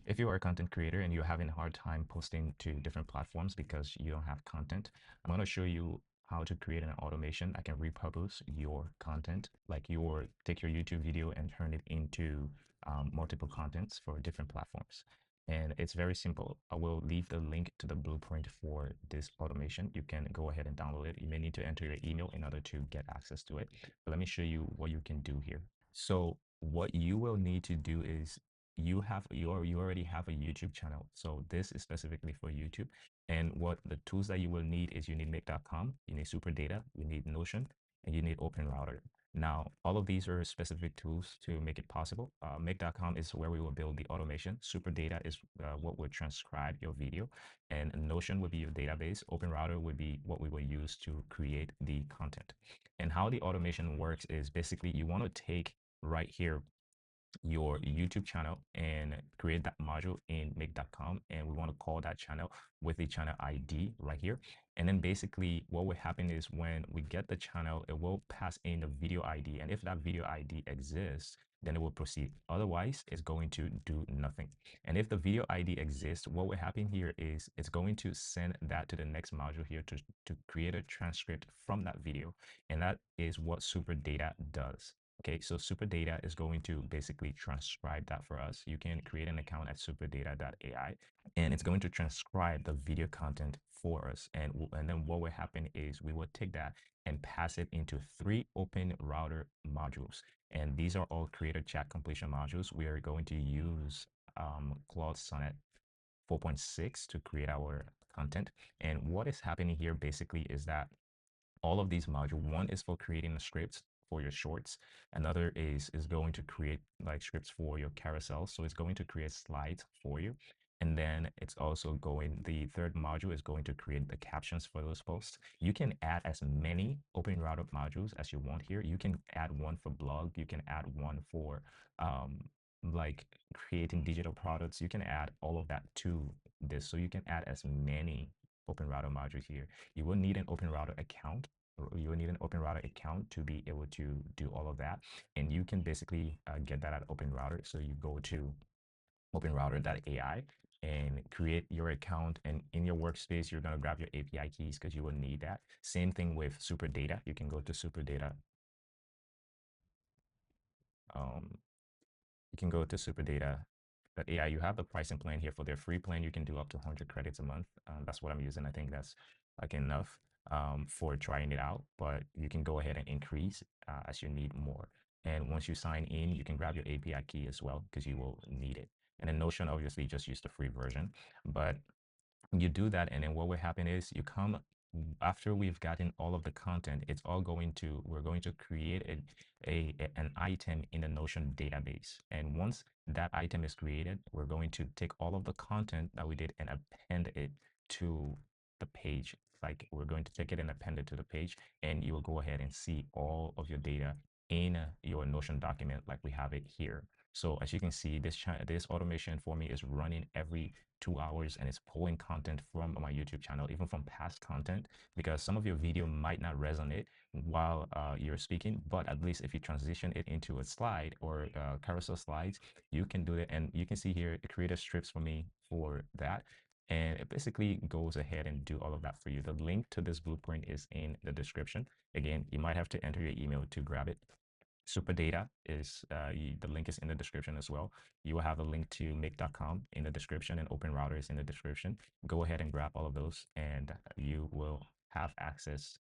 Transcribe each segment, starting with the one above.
If you are a content creator and you're having a hard time posting to different platforms because you don't have content, I'm going to show you how to create an automation that can repurpose your content, like take your YouTube video and turn it into multiple contents for different platforms. And it's very simple. I will leave the link to the blueprint for this automation. You can go ahead and download it. You may need to enter your email in order to get access to it. But let me show you what you can do here. So what you will need to do is you already have a YouTube channel. So this is specifically for YouTube. And what the tools that you will need is you need make.com, you need super data, you need Notion, and you need open router. Now, all of these are specific tools to make it possible. Make.com is where we will build the automation. Super data is what will transcribe your video. And Notion would be your database. Open router would be what we will use to create the content. And how the automation works is basically you want to take right here your YouTube channel and create that module in make.com. And we want to call that channel with the channel ID right here. And then basically what will happen is when we get the channel, it will pass in the video ID. And if that video ID exists, then it will proceed. Otherwise, it's going to do nothing. And if the video ID exists, what will happen here is it's going to send that to the next module here to create a transcript from that video. And that is what super data does. Okay, so super data is going to basically transcribe that for us. You can create an account at superdata.ai and it's going to transcribe the video content for us. And then what will happen is we will take that and pass it into 3 open router modules. And these are all creator chat completion modules. We are going to use Claude Sonnet 4.6 to create our content. And what is happening here basically is that all of these modules, one is for creating the scripts for your shorts. Another is going to create like scripts for your carousels. So it's going to create slides for you. And then it's also the third module is going to create the captions for those posts. You can add as many open router modules as you want here. You can add one for blog. You can add one for like creating digital products. You can add all of that to this. So you can add as many open router modules here. You will need an open router account. You will need an open router account to be able to do all of that. And you can basically get that at open router. So you go to openrouter.ai and create your account. And in your workspace, you're going to grab your API keys because you will need that. Same thing with super data. You can go to super data. You can go to superdata.ai. You have the pricing plan here. For their free plan, you can do up to 100 credits a month. That's what I'm using. I think that's like enough for trying it out, but you can go ahead and increase as you need more. And once you sign in, you can grab your API key as well because you will need it. And then Notion, obviously, just use the free version. But you do that, and then what will happen is you come after we've gotten all of the content, we're going to create an item in the Notion database. And once that item is created, we're going to take all of the content that we did and append it to the page. Like we're going to take it and append it to the page, and you will go ahead and see all of your data in your Notion document like we have it here. So as you can see, this automation for me is running every 2 hours, and it's pulling content from my YouTube channel, even from past content, because some of your video might not resonate while you're speaking, but at least if you transition it into a slide or carousel slides, you can do it. And you can see here, it created strips for me for that. And it basically goes ahead and do all of that for you. The link to this blueprint is in the description. Again, you might have to enter your email to grab it. Super data is the link is in the description as well. You will have a link to make.com in the description, and open router is in the description. Go ahead and grab all of those and you will have access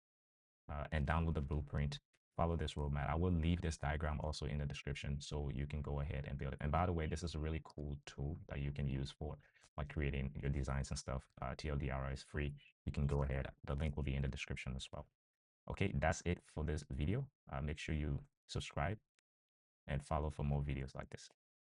and download the blueprint. Follow this roadmap. I will leave this diagram also in the description so you can go ahead and build it. And by the way, this is a really cool tool that you can use for like creating your designs and stuff. TLDR is free. You can go ahead. The link will be in the description as well. Okay, that's it for this video. Make sure you subscribe and follow for more videos like this.